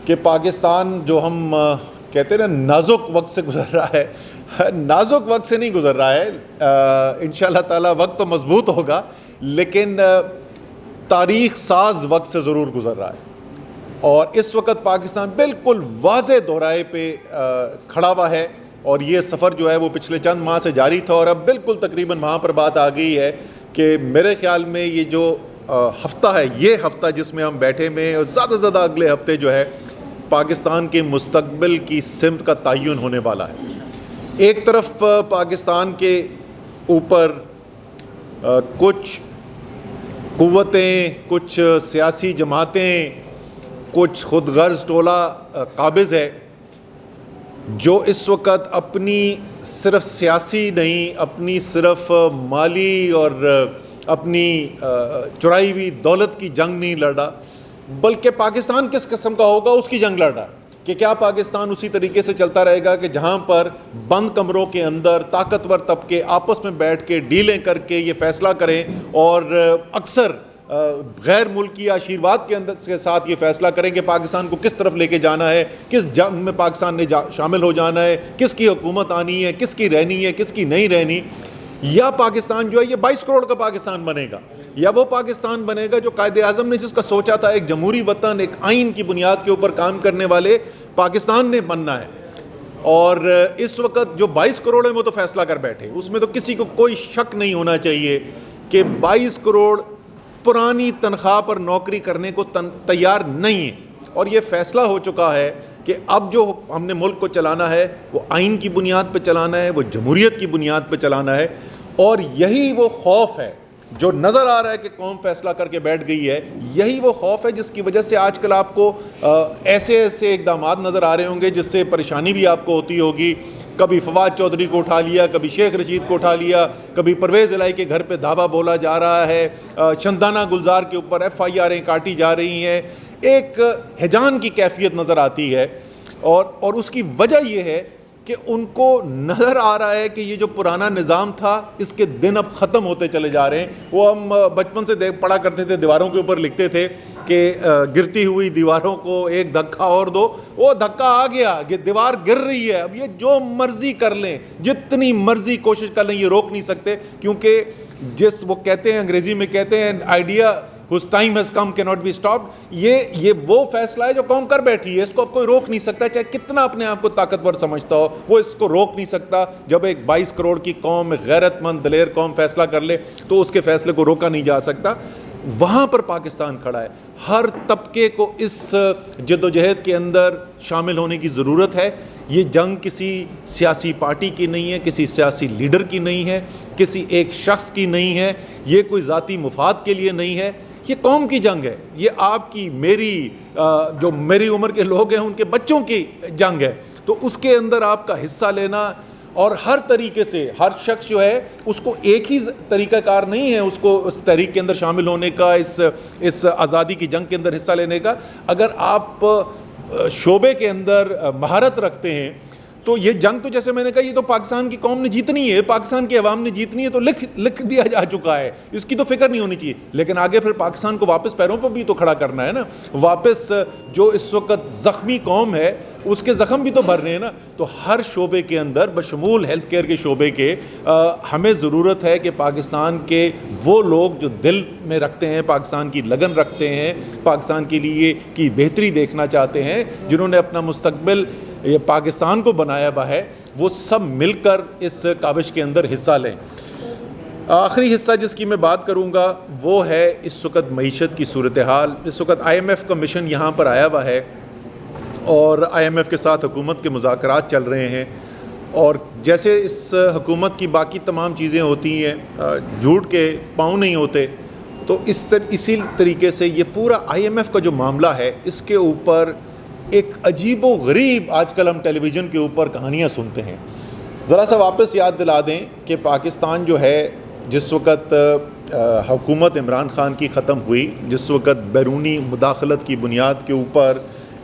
کہ پاکستان جو ہم کہتے ہیں نا نازک وقت سے گزر رہا ہے، نازک وقت سے نہیں گزر رہا ہے، انشاءاللہ تعالی وقت تو مضبوط ہوگا، لیکن تاریخ ساز وقت سے ضرور گزر رہا ہے۔ اور اس وقت پاکستان بالکل واضح دورائے پہ کھڑا ہوا ہے، اور یہ سفر جو ہے وہ پچھلے چند ماہ سے جاری تھا، اور اب بالکل تقریباً وہاں پر بات آ گئی ہے کہ میرے خیال میں یہ جو ہفتہ ہے، یہ ہفتہ جس میں ہم بیٹھے میں، اور زیادہ سے زیادہ اگلے ہفتے جو ہے پاکستان کے مستقبل کی سمت کا تعین ہونے والا ہے۔ ایک طرف پاکستان کے اوپر کچھ قوتیں، کچھ سیاسی جماعتیں، کچھ خود غرض ٹولہ قابض ہے جو اس وقت اپنی صرف سیاسی نہیں، اپنی صرف مالی اور اپنی چرائی ہوئی دولت کی جنگ نہیں لڑ رہا، بلکہ پاکستان کس قسم کا ہوگا اس کی جنگ لڑ رہا ہے کہ کیا پاکستان اسی طریقے سے چلتا رہے گا کہ جہاں پر بند کمروں کے اندر طاقتور طبقے آپس میں بیٹھ کے ڈیلیں کر کے یہ فیصلہ کریں، اور اکثر غیر ملکی آشیرواد کے ساتھ یہ فیصلہ کریں کہ پاکستان کو کس طرف لے کے جانا ہے، کس جنگ میں پاکستان نے شامل ہو جانا ہے، کس کی حکومت آنی ہے، کس کی رہنی ہے، کس کی نہیں رہنی، یا پاکستان جو ہے یہ 22 کروڑ کا پاکستان بنے گا، یا وہ پاکستان بنے گا جو قائد اعظم نے جس کا سوچا تھا، ایک جمہوری وطن، ایک آئین کی بنیاد کے اوپر کام کرنے والے پاکستان نے بننا ہے۔ اور اس وقت جو 22 کروڑ ہیں وہ تو فیصلہ کر بیٹھے، اس میں تو کسی کو کوئی شک نہیں ہونا چاہیے کہ 22 کروڑ پرانی تنخواہ پر نوکری کرنے کو تیار نہیں ہے، اور یہ فیصلہ ہو چکا ہے کہ اب جو ہم نے ملک کو چلانا ہے وہ آئین کی بنیاد پہ چلانا ہے، وہ جمہوریت کی بنیاد پہ چلانا ہے، اور یہی وہ خوف ہے جو نظر آ رہا ہے کہ قوم فیصلہ کر کے بیٹھ گئی ہے، یہی وہ خوف ہے جس کی وجہ سے آج کل آپ کو ایسے اقدامات نظر آ رہے ہوں گے جس سے پریشانی بھی آپ کو ہوتی ہوگی۔ کبھی فواد چودھری کو اٹھا لیا، کبھی شیخ رشید کو اٹھا لیا، کبھی پرویز الہی کے گھر پہ دھاوا بولا جا رہا ہے، شندانہ گلزار کے اوپر FIR کاٹی جا رہی ہیں، ایک ہیجان کی کیفیت نظر آتی ہے، اور اس کی وجہ یہ ہے کہ ان کو نظر آ رہا ہے کہ یہ جو پرانا نظام تھا اس کے دن اب ختم ہوتے چلے جا رہے ہیں۔ وہ ہم بچپن سے پڑھا کرتے تھے، دیواروں کے اوپر لکھتے تھے کہ گرتی ہوئی دیواروں کو ایک دھکا اور دو، وہ دھکا آ گیا، یہ دیوار گر رہی ہے، اب یہ جو مرضی کر لیں، جتنی مرضی کوشش کر لیں، یہ روک نہیں سکتے، کیونکہ وہ کہتے ہیں، انگریزی میں کہتے ہیں idea whose time has come cannot be stopped، یہ وہ فیصلہ ہے جو قوم کر بیٹھی ہے، اس کو اب کوئی روک نہیں سکتا، چاہے کتنا اپنے آپ کو طاقتور سمجھتا ہو، وہ اس کو روک نہیں سکتا۔ جب ایک 22 کروڑ کی قوم، ایک غیرت مند دلیر قوم فیصلہ کر لے تو اس کے فیصلے کو روکا نہیں جا سکتا۔ وہاں پر پاکستان کھڑا ہے، ہر طبقے کو اس جدوجہد کے اندر شامل ہونے کی ضرورت ہے۔ یہ جنگ کسی سیاسی پارٹی کی نہیں ہے، کسی سیاسی لیڈر کی نہیں ہے، کسی ایک شخص کی نہیں ہے، یہ کوئی ذاتی مفاد کے لیے نہیں ہے، یہ قوم کی جنگ ہے، یہ آپ کی، میری، جو میری عمر کے لوگ ہیں ان کے بچوں کی جنگ ہے۔ تو اس کے اندر آپ کا حصہ لینا، اور ہر طریقے سے ہر شخص جو ہے اس کو ایک ہی طریقہ کار نہیں ہے اس کو اس تحریک کے اندر شامل ہونے کا، اس آزادی کی جنگ کے اندر حصہ لینے کا۔ اگر آپ شعبے کے اندر مہارت رکھتے ہیں تو یہ جنگ تو جیسے میں نے کہا یہ تو پاکستان کی قوم نے جیتنی ہے، پاکستان کی عوام نے جیتنی ہے، تو لکھ دیا جا چکا ہے، اس کی تو فکر نہیں ہونی چاہیے، لیکن آگے پھر پاکستان کو واپس پیروں پر بھی تو کھڑا کرنا ہے نا، واپس جو اس وقت زخمی قوم ہے اس کے زخم بھی تو بھرنے ہیں نا۔ تو ہر شعبے کے اندر بشمول ہیلتھ کیئر کے شعبے کے ہمیں ضرورت ہے کہ پاکستان کے وہ لوگ جو دل میں رکھتے ہیں، پاکستان کی لگن رکھتے ہیں، پاکستان کے لیے کی بہتری دیکھنا چاہتے ہیں، جنہوں نے اپنا مستقبل یہ پاکستان کو بنایا ہوا ہے، وہ سب مل کر اس کاوش کے اندر حصہ لیں۔ آخری حصہ جس کی میں بات کروں گا وہ ہے اس وقت معیشت کی صورتحال۔ اس وقت IMF کا مشن یہاں پر آیا ہوا ہے، اور IMF کے ساتھ حکومت کے مذاکرات چل رہے ہیں، اور جیسے اس حکومت کی باقی تمام چیزیں ہوتی ہیں، جھوٹ کے پاؤں نہیں ہوتے، تو اسی طریقے سے یہ پورا IMF کا جو معاملہ ہے اس کے اوپر ایک عجیب و غریب آج کل ہم ٹیلی ویژن کے اوپر کہانیاں سنتے ہیں۔ ذرا سا واپس یاد دلا دیں کہ پاکستان جو ہے جس وقت حکومت عمران خان کی ختم ہوئی، جس وقت بیرونی مداخلت کی بنیاد کے اوپر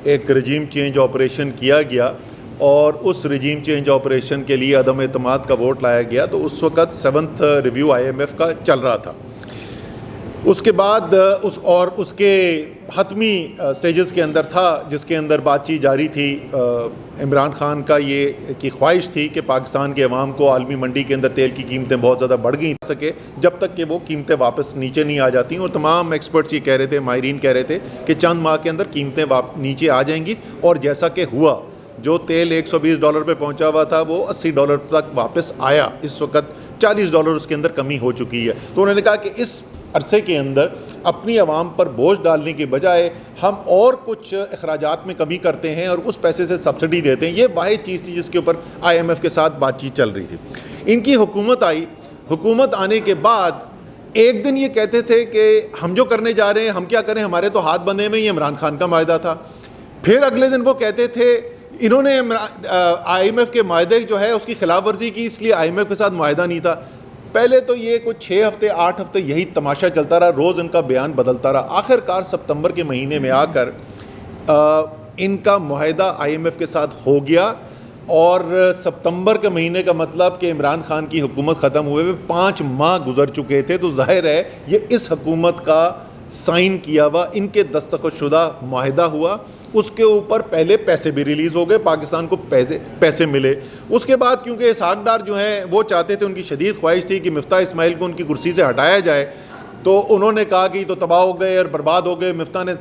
ایک رجیم چینج آپریشن کیا گیا، اور اس رجیم چینج آپریشن کے لیے عدم اعتماد کا ووٹ لایا گیا، تو اس وقت 7th ریویو IMF کا چل رہا تھا۔ اس کے بعد اس کے حتمی سٹیجز کے اندر تھا جس کے اندر بات چیت جاری تھی. عمران خان کا یہ کی خواہش تھی کہ پاکستان کے عوام کو عالمی منڈی کے اندر تیل کی قیمتیں بہت زیادہ بڑھ گئی سکے جب تک کہ وہ قیمتیں واپس نیچے نہیں آ جاتی. اور تمام ایکسپرٹس یہ کہہ رہے تھے, ماہرین کہہ رہے تھے کہ چند ماہ کے اندر قیمتیں نیچے آ جائیں گی, اور جیسا کہ ہوا. جو تیل $120 پہ پہنچا ہوا تھا وہ $80 تک واپس آیا. اس وقت $40 اس کے اندر کمی ہو چکی ہے. تو انہوں نے کہا کہ اس عرصے کے اندر اپنی عوام پر بوجھ ڈالنے کے بجائے ہم اور کچھ اخراجات میں کمی کرتے ہیں اور اس پیسے سے سبسڈی دیتے ہیں. یہ واحد چیز تھی جس کے اوپر IMF کے ساتھ بات چیت چل رہی تھی. ان کی حکومت آئی. حکومت آنے کے بعد ایک دن یہ کہتے تھے کہ ہم جو کرنے جا رہے ہیں ہم کیا کریں, ہمارے تو ہاتھ بندھے میں, یہ عمران خان کا معاہدہ تھا. پھر اگلے دن وہ کہتے تھے انہوں نے IMF کے معاہدے جو ہے اس کی خلاف ورزی کی, اس لیے IMF کے ساتھ معاہدہ نہیں تھا. پہلے تو یہ کچھ 6 ہفتے 8 ہفتے یہی تماشا چلتا رہا, روز ان کا بیان بدلتا رہا. آخر کار ستمبر کے مہینے میں آ کر ان کا معاہدہ IMF کے ساتھ ہو گیا, اور ستمبر کے مہینے کا مطلب کہ عمران خان کی حکومت ختم ہوئے ہوئے 5 ماہ گزر چکے تھے. تو ظاہر ہے یہ اس حکومت کا سائن کیا ہوا, ان کے دستخط شدہ معاہدہ ہوا. اس کے اوپر پہلے پیسے بھی ریلیز ہو گئے, پاکستان کو پیسے ملے. اس کے بعد کیونکہ اسحاق ڈار جو ہیں وہ چاہتے تھے, ان کی شدید خواہش تھی کہ مفتاح اسماعیل کو ان کی کرسی سے ہٹایا جائے, تو انہوں نے کہا کہ یہ تو تباہ ہو گئے اور برباد ہو گئے. مفتاح نے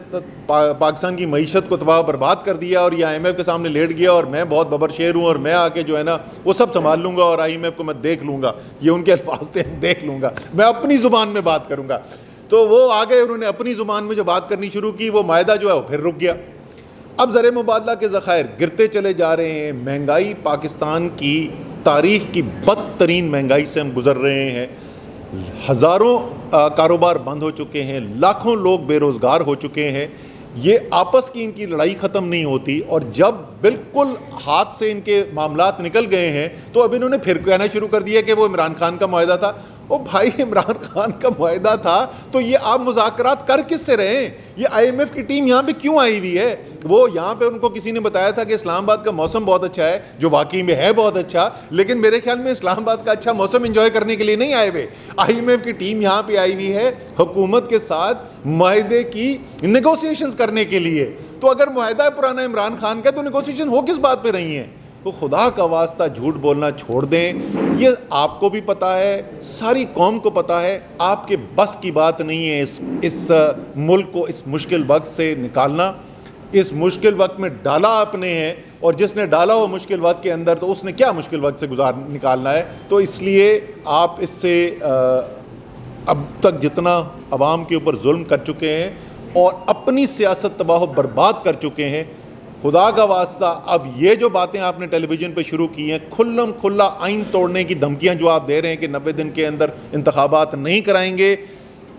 پاکستان کی معیشت کو تباہ و برباد کر دیا, اور یہ IMF کے سامنے لیٹ گیا, اور میں بہت ببر شیر ہوں اور میں آ کے جو ہے نا وہ سب سنبھال لوں گا, اور IMF کو میں دیکھ لوں گا. یہ ان کے الفاظ تھے, دیکھ لوں گا, میں اپنی زبان میں بات کروں گا. تو وہ آ گئے, انہوں نے اپنی زبان میں جو بات کرنی شروع کی, وہ معاہدہ جو ہے وہ پھر رک گیا. اب زر مبادلہ کے ذخائر گرتے چلے جا رہے ہیں. مہنگائی پاکستان کی تاریخ کی بدترین مہنگائی سے ہم گزر رہے ہیں. ہزاروں کاروبار بند ہو چکے ہیں, لاکھوں لوگ بے روزگار ہو چکے ہیں. یہ آپس کی ان کی لڑائی ختم نہیں ہوتی, اور جب بالکل ہاتھ سے ان کے معاملات نکل گئے ہیں تو اب انہوں نے پھر کہنا شروع کر دیا کہ وہ عمران خان کا معاہدہ تھا. او بھائی, عمران خان کا معاہدہ تھا تو یہ آپ مذاکرات کر کس سے رہے ہیں؟ یہ IMF کی ٹیم یہاں پہ کیوں آئی ہوئی ہے؟ وہ یہاں پہ ان کو کسی نے بتایا تھا کہ اسلام آباد کا موسم بہت اچھا ہے, جو واقعی میں ہے بہت اچھا, لیکن میرے خیال میں اسلام آباد کا اچھا موسم انجوائے کرنے کے لیے نہیں آئے ہوئے. IMF کی ٹیم یہاں پہ آئی ہوئی ہے حکومت کے ساتھ معاہدے کی نیگوسیشنز کرنے کے لیے. تو اگر معاہدہ پرانا عمران خان کا, تو نیگوسیشن ہو کس بات پہ رہی ہیں؟ تو خدا کا واسطہ جھوٹ بولنا چھوڑ دیں. یہ آپ کو بھی پتہ ہے, ساری قوم کو پتہ ہے, آپ کے بس کی بات نہیں ہے اس ملک کو اس مشکل وقت سے نکالنا. اس مشکل وقت میں ڈالا آپ نے ہے, اور جس نے ڈالا ہو مشکل وقت کے اندر تو اس نے کیا مشکل وقت سے نکالنا ہے. تو اس لیے آپ اس سے اب تک جتنا عوام کے اوپر ظلم کر چکے ہیں اور اپنی سیاست تباہ و برباد کر چکے ہیں, خدا کا واسطہ اب یہ جو باتیں آپ نے ٹیلی ویژن پہ شروع کی ہیں, کھلم کھلا آئین توڑنے کی دھمکیاں جو آپ دے رہے ہیں کہ 90 دن کے اندر انتخابات نہیں کرائیں گے,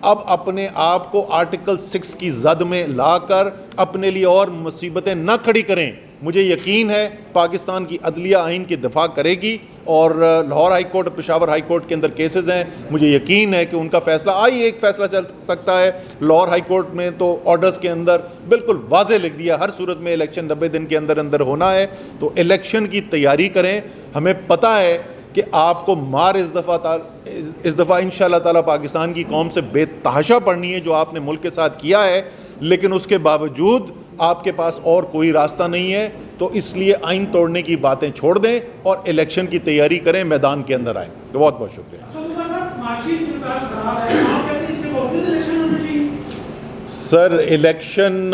اب اپنے آپ کو آرٹیکل 6 کی زد میں لا کر اپنے لیے اور مصیبتیں نہ کھڑی کریں. مجھے یقین ہے پاکستان کی عدلیہ آئین کی دفاع کرے گی, اور Lahore high court, Peshawar high court کے اندر کیسز ہیں, مجھے یقین ہے کہ ان کا فیصلہ ایک فیصلہ چل سکتا ہے. لاہور ہائی کورٹ میں تو آرڈرز کے اندر بالکل واضح لکھ دیا ہر صورت میں الیکشن 90 دن کے اندر اندر ہونا ہے. تو الیکشن کی تیاری کریں. ہمیں پتہ ہے کہ آپ کو مار اس دفعہ انشاءاللہ تعالیٰ پاکستان کی قوم سے بے تحاشا پڑنی ہے جو آپ نے ملک کے ساتھ کیا ہے, لیکن اس کے باوجود آپ کے پاس اور کوئی راستہ نہیں ہے. تو اس لیے آئین توڑنے کی باتیں چھوڑ دیں اور الیکشن کی تیاری کریں, میدان کے اندر آئیں. بہت بہت شکریہ. سر, الیکشن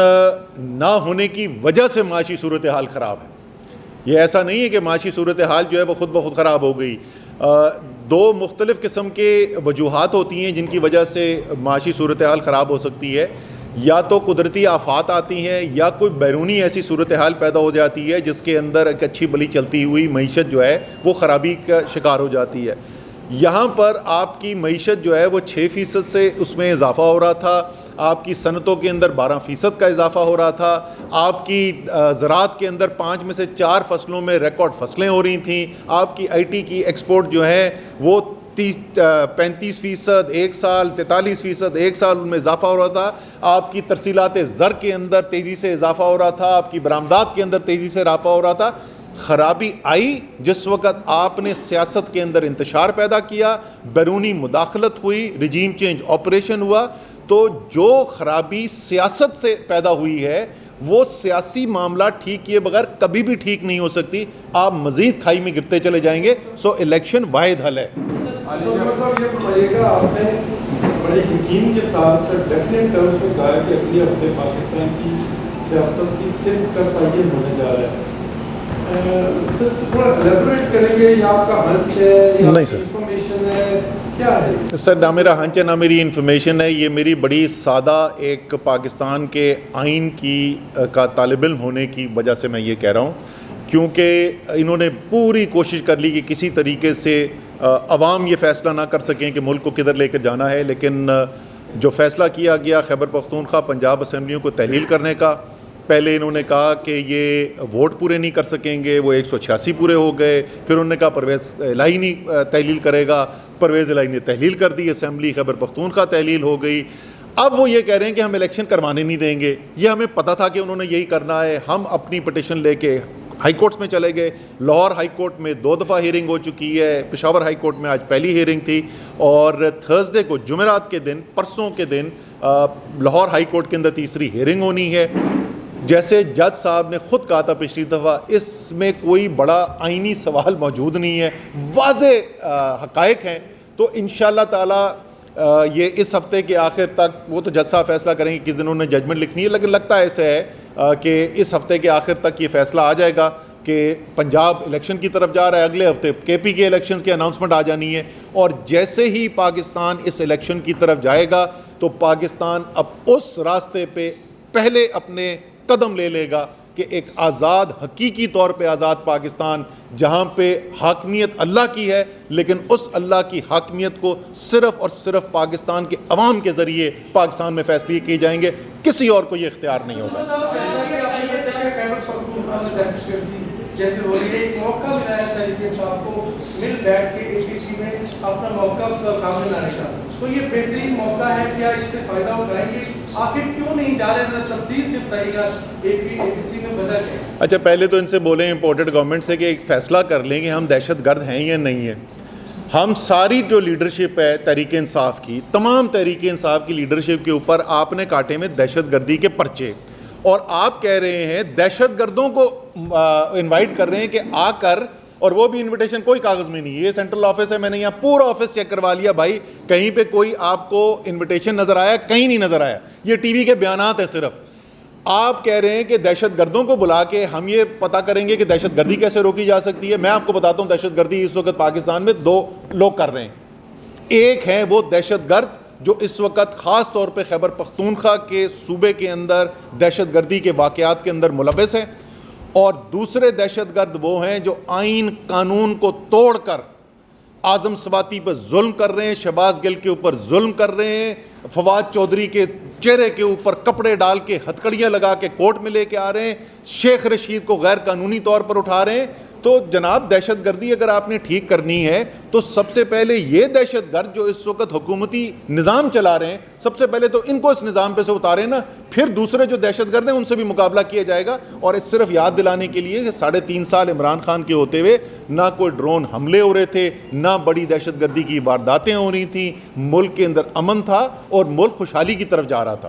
نہ ہونے کی وجہ سے معاشی صورتحال خراب ہے. یہ ایسا نہیں ہے کہ معاشی صورتحال جو ہے وہ خود بخود خراب ہو گئی. 2 مختلف قسم کے وجوہات ہوتی ہیں جن کی وجہ سے معاشی صورتحال خراب ہو سکتی ہے. یا تو قدرتی آفات آتی ہیں, یا کوئی بیرونی ایسی صورتحال پیدا ہو جاتی ہے جس کے اندر ایک اچھی بلی چلتی ہوئی معیشت جو ہے وہ خرابی کا شکار ہو جاتی ہے. یہاں پر آپ کی معیشت جو ہے وہ 6% سے اس میں اضافہ ہو رہا تھا, آپ کی صنعتوں کے اندر 12% کا اضافہ ہو رہا تھا, آپ کی زراعت کے اندر 5 میں سے 4 فصلوں میں ریکارڈ فصلیں ہو رہی تھیں, آپ کی IT کی ایکسپورٹ جو ہے وہ 35% ایک سال, 43% ایک سال ان میں اضافہ ہو رہا تھا, آپ کی ترسیلات زر کے اندر تیزی سے اضافہ ہو رہا تھا, آپ کی برآمدات کے اندر تیزی سے اضافہ ہو رہا تھا. خرابی آئی جس وقت آپ نے سیاست کے اندر انتشار پیدا کیا, بیرونی مداخلت ہوئی, رجیم چینج آپریشن ہوا, تو جو خرابی سیاست سے پیدا ہوئی ہے وہ سیاسی معاملات ٹھیک کیے بغیر کبھی بھی ٹھیک نہیں ہو سکتی. آپ مزید کھائی میں گرتے چلے جائیں گے. سو الیکشن واحد حل ہے. صاحب یہ بتائیے گا، آپ نے بڑے یقین کے ساتھ ڈیفینیٹ ٹرمز میں کہا کہ اگلے ہفتے پاکستان کی سیاست کی صرف کا تعین ہونے جا رہا ہے. سر تھوڑا ایلیبوریٹ کریں گے، یا آپ کا ہنچ ہے یا انفارمیشن ہے، کیا ہے؟ سر نہ میرا ہنچ ہے نہ میری انفارمیشن ہے. یہ میری بڑی سادہ ایک پاکستان کے آئین کا طالب علم ہونے کی وجہ سے میں یہ کہہ رہا ہوں، کیونکہ انہوں نے پوری کوشش کر لی کہ کسی طریقے سے عوام یہ فیصلہ نہ کر سکیں کہ ملک کو کدھر لے کر جانا ہے. لیکن جو فیصلہ کیا گیا خیبر پختونخوا پنجاب اسمبلیوں کو تحلیل کرنے کا، پہلے انہوں نے کہا کہ یہ ووٹ پورے نہیں کر سکیں گے، وہ 186 پورے ہو گئے. پھر انہوں نے کہا پرویز الہی نہیں تحلیل کرے گا، پرویز الہی نے تحلیل کر دی، اسمبلی خیبر پختونخوا تحلیل ہو گئی. اب وہ یہ کہہ رہے ہیں کہ ہم الیکشن کروانے نہیں دیں گے. یہ ہمیں پتہ تھا کہ انہوں نے یہی کرنا ہے. ہم اپنی پٹیشن لے کے ہائی کورٹس میں چلے گئے. لاہور ہائی کورٹ میں 2 دفعہ ہیئرنگ ہو چکی ہے، پشاور ہائی کورٹ میں آج پہلی ہیئرنگ تھی، اور تھرسڈے کو جمعرات کے دن پرسوں کے دن لاہور ہائی کورٹ کے اندر تیسری ہیئرنگ ہونی ہے. جیسے جج صاحب نے خود کہا تھا پچھلی دفعہ، اس میں کوئی بڑا آئینی سوال موجود نہیں ہے، واضح حقائق ہیں. تو انشاءاللہ تعالی یہ اس ہفتے کے آخر تک، وہ تو جج صاحب فیصلہ کریں گے کس دن انہوں نے ججمنٹ لکھنی ہے، لیکن لگتا ایسے ہے کہ اس ہفتے کے آخر تک یہ فیصلہ آ جائے گا کہ پنجاب الیکشن کی طرف جا رہا ہے. اگلے ہفتے کے پی کے الیکشنز کی اناؤنسمنٹ آ جانی ہے، اور جیسے ہی پاکستان اس الیکشن کی طرف جائے گا تو پاکستان اب اس راستے پہ پہلے اپنے قدم لے لے گا کہ ایک آزاد، حقیقی طور پہ آزاد پاکستان، جہاں پہ حاکمیت اللہ کی ہے، لیکن اس اللہ کی حاکمیت کو صرف اور صرف پاکستان کے عوام کے ذریعے پاکستان میں فیصلے کیے جائیں گے، کسی اور کو یہ اختیار نہیں ہوگا. جیسے ہو رہی ہے، ایک موقع ملا ہے تحریک انصاف کو مل بیٹھ کے اے پی سی میں اپنا موقف سامنے لانے کا، تو یہ بہترین موقع ہے. کیا اس سے فائدہ اٹھائیں گے؟ آخر کیوں نہیں جا رہے؟ ذرا تفصیل سے بتائیے گا اے پی سی میں وجہ کیا ہے؟ اچھا، پہلے تو ان سے بولیں امپورٹڈ گورنمنٹ سے کہ ایک فیصلہ کر لیں کہ ہم دہشت گرد ہیں یا نہیں ہیں. ہم ساری جو لیڈرشپ ہے تحریک انصاف کی، تمام تحریک انصاف کی لیڈرشپ کے اوپر آپ نے کاٹے میں دہشت گردی کے پرچے، اور آپ کہہ رہے ہیں دہشت گردوں کو انوائٹ کر رہے ہیں کہ آ کر، اور وہ بھی انویٹیشن کوئی کاغذ میں نہیں. یہ سینٹرل آفس ہے، میں نے یہاں پورا آفس چیک کروا لیا بھائی، کہیں پہ کوئی آپ کو انویٹیشن نظر آیا؟ کہیں نہیں نظر آیا. یہ ٹی وی کے بیانات ہیں صرف. آپ کہہ رہے ہیں کہ دہشت گردوں کو بلا کے ہم یہ پتہ کریں گے کہ دہشت گردی کیسے روکی جا سکتی ہے. میں آپ کو بتاتا ہوں دہشت گردی اس وقت پاکستان میں 2 لوگ کر رہے ہیں. ایک ہے وہ دہشت گرد جو اس وقت خاص طور پہ خیبر پختونخوا کے صوبے کے اندر دہشت گردی کے واقعات کے اندر ملوث ہیں، اور دوسرے دہشت گرد وہ ہیں جو آئین قانون کو توڑ کر اعظم سواتی پر ظلم کر رہے ہیں، شہباز گل کے اوپر ظلم کر رہے ہیں، فواد چودھری کے چہرے کے اوپر کپڑے ڈال کے ہتھکڑیاں لگا کے کورٹ میں لے کے آ رہے ہیں، شیخ رشید کو غیر قانونی طور پر اٹھا رہے ہیں. تو جناب دہشت گردی اگر آپ نے ٹھیک کرنی ہے تو سب سے پہلے یہ دہشت گرد جو اس وقت حکومتی نظام چلا رہے ہیں، سب سے پہلے تو ان کو اس نظام پہ سے اتاریں نا، پھر دوسرے جو دہشت گرد ہیں ان سے بھی مقابلہ کیا جائے گا. اور اس صرف یاد دلانے کے لیے کہ 3.5 سال عمران خان کے ہوتے ہوئے نہ کوئی ڈرون حملے ہو رہے تھے، نہ بڑی دہشت گردی کی وارداتیں ہو رہی تھیں، ملک کے اندر امن تھا اور ملک خوشحالی کی طرف جا رہا تھا.